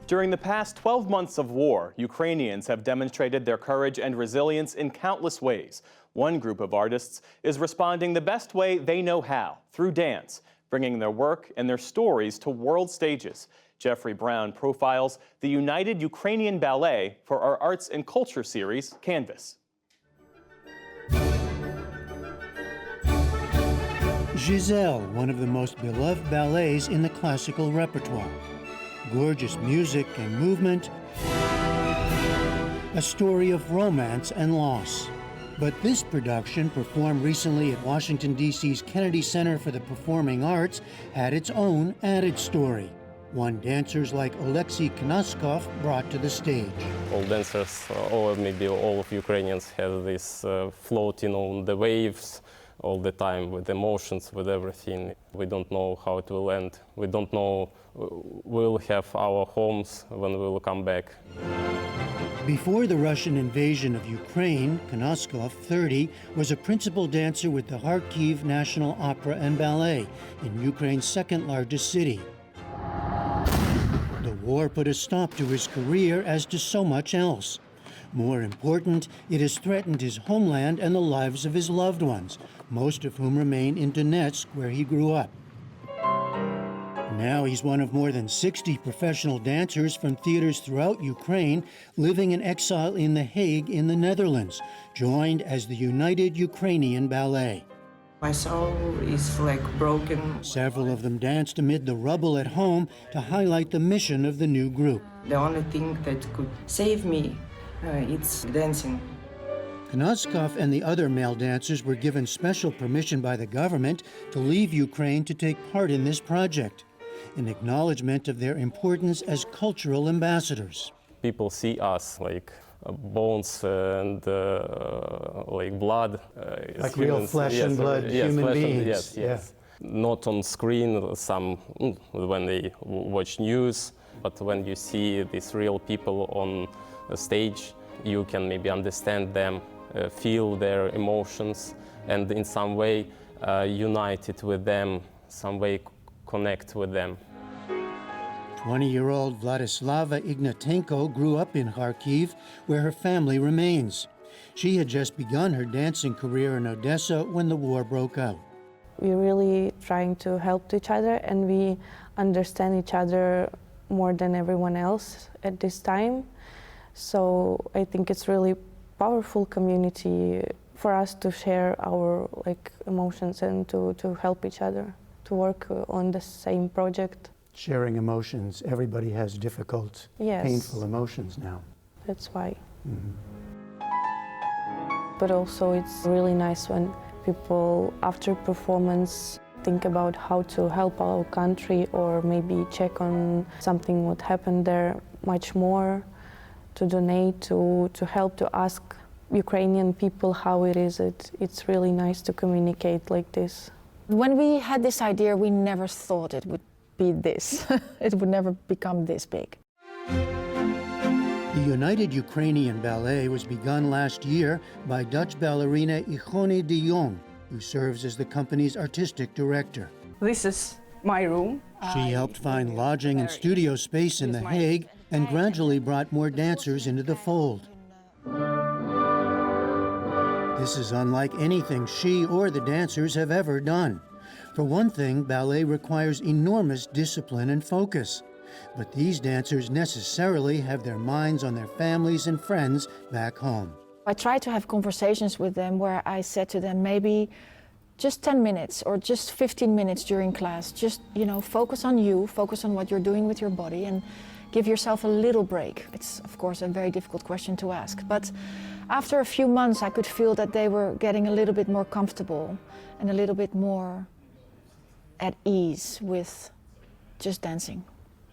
During the past 12 months of war, Ukrainians have demonstrated their courage and resilience in countless ways. One group of artists is responding the best way they know how, through dance, bringing their work and their stories to world stages. Jeffrey Brown profiles the United Ukrainian Ballet for our Arts and Culture series, Canvas. Giselle, one of the most beloved ballets in the classical repertoire. Gorgeous music and movement, a story of romance and loss. But this production, performed recently at Washington, D.C.'s Kennedy Center for the Performing Arts, had its own added story, one dancers like Alexei Knaskov brought to the stage. All dancers, or maybe all of Ukrainians, have this floating on the waves all the time, with emotions, with everything. We don't know how it will end. We don't know we'll have our homes when we will come back. Before the Russian invasion of Ukraine, Knaskov, 30, was a principal dancer with the Kharkiv National Opera and Ballet in Ukraine's second largest city. The war put a stop to his career, as to so much else. More important, it has threatened his homeland and the lives of his loved ones, most of whom remain in Donetsk, where he grew up. Now he's one of more than 60 professional dancers from theaters throughout Ukraine, living in exile in The Hague in the Netherlands, joined as the United Ukrainian Ballet. My soul is like broken. Several of them danced amid the rubble at home to highlight the mission of the new group. The only thing that could save me, it's dancing. Knaskov and the other male dancers were given special permission by the government to leave Ukraine to take part in this project, an acknowledgement of their importance as cultural ambassadors. People see us like bones and like blood. Like real flesh and blood human beings. Yes. Not on screen, some when they watch news, but when you see these real people on the stage, you can maybe understand them, feel their emotions, and in some way unite it with them, some way connect with them. 20-year-old Vladislava Ignatenko grew up in Kharkiv, where her family remains. She had just begun her dancing career in Odessa when the war broke out. We're really trying to help each other, and we understand each other more than everyone else at this time. So I think it's really powerful community for us to share our emotions and to help each other, to work on the same project. Sharing emotions. Everybody has difficult, painful emotions now. That's why. But also it's really nice when people, after performance, think about how to help our country or maybe check on something what happened there much more, to donate, to help, to ask Ukrainian people how it is. It's really nice to communicate like this. When we had this idea, we never thought it would be this. It would never become this big. The United Ukrainian Ballet was begun last year by Dutch ballerina Ichone de Jong, who serves as the company's artistic director. This is my room. She helped find lodging and studio space in The Hague and gradually brought more dancers into the fold. This is unlike anything she or the dancers have ever done. For one thing, ballet requires enormous discipline and focus. But these dancers necessarily have their minds on their families and friends back home. I try to have conversations with them where I said to them, maybe just 10 minutes or just 15 minutes during class, just, focus on you, focus on what you're doing with your body and give yourself a little break. It's, of course, a very difficult question to ask. But after a few months, I could feel that they were getting a little bit more comfortable and a little bit more at ease with just dancing.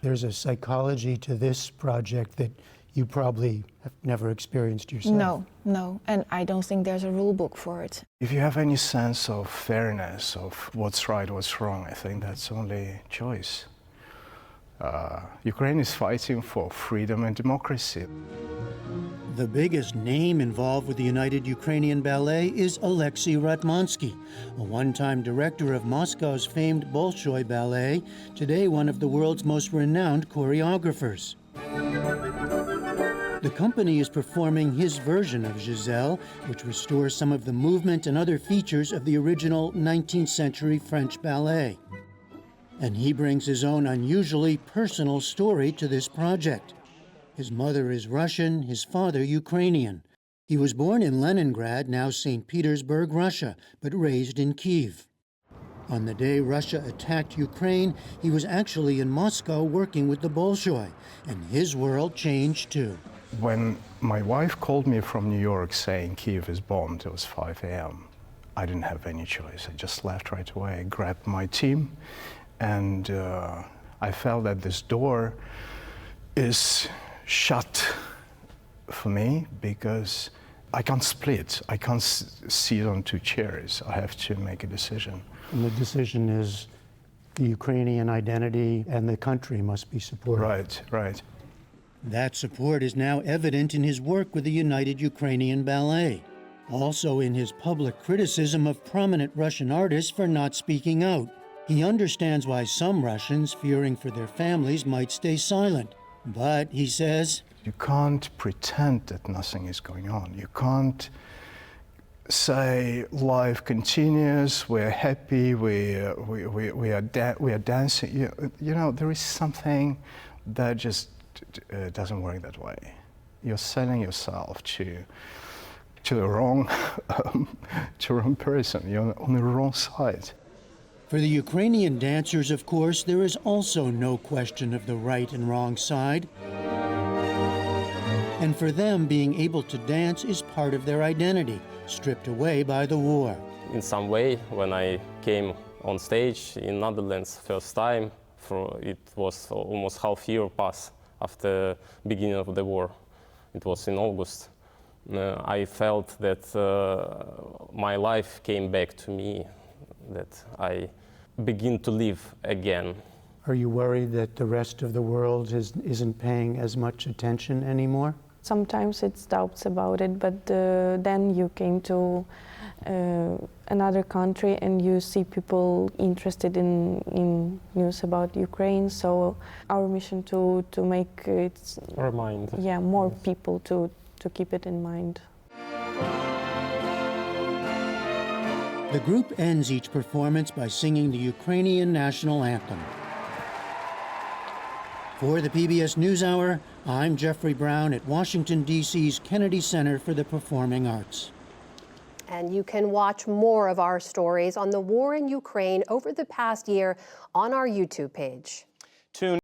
There's a psychology to this project that you probably have never experienced yourself. No, and I don't think there's a rule book for it. If you have any sense of fairness, of what's right, what's wrong, I think that's only choice. Ukraine is fighting for freedom and democracy. The biggest name involved with the United Ukrainian Ballet is Alexei Ratmansky, a one-time director of Moscow's famed Bolshoi Ballet, today one of the world's most renowned choreographers. The company is performing his version of Giselle, which restores some of the movement and other features of the original 19th century French ballet. And he brings his own unusually personal story to this project. His mother is Russian, his father Ukrainian. He was born in Leningrad, now St. Petersburg, Russia, but raised in Kiev. On the day Russia attacked Ukraine, he was actually in Moscow working with the Bolshoi, and his world changed too. When my wife called me from New York saying Kiev is bombed, it was 5 a.m. I didn't have any choice. I just left right away. I grabbed my team, and I felt that this door is shut for me because I can't split. I can't sit on two chairs. I have to make a decision. And the decision is the Ukrainian identity and the country must be supported. Right, right. That support is now evident in his work with the United Ukrainian Ballet. Also in his public criticism of prominent Russian artists for not speaking out. He understands why some Russians, fearing for their families, might stay silent. But, he says, you can't pretend that nothing is going on. You can't say life continues, we're happy, we are dancing. You know, there is something that just doesn't work that way. You're selling yourself to the wrong person. You're on the wrong side. For the Ukrainian dancers, of course, there is also no question of the right and wrong side. And for them, being able to dance is part of their identity, stripped away by the war. In some way, when I came on stage in Netherlands first time, it was almost half year pass after beginning of the war. It was in August. I felt that my life came back to me, that I begin to live again. Are you worried that the rest of the world isn't paying as much attention anymore? Sometimes it's doubts about it, but then you came to another country and you see people interested in news about Ukraine. So our mission to make it Remind. Yeah, more people to keep it in mind. The group ends each performance by singing the Ukrainian national anthem. For the PBS NewsHour, I'm Jeffrey Brown at Washington, D.C.'s Kennedy Center for the Performing Arts. And you can watch more of our stories on the war in Ukraine over the past year on our YouTube page.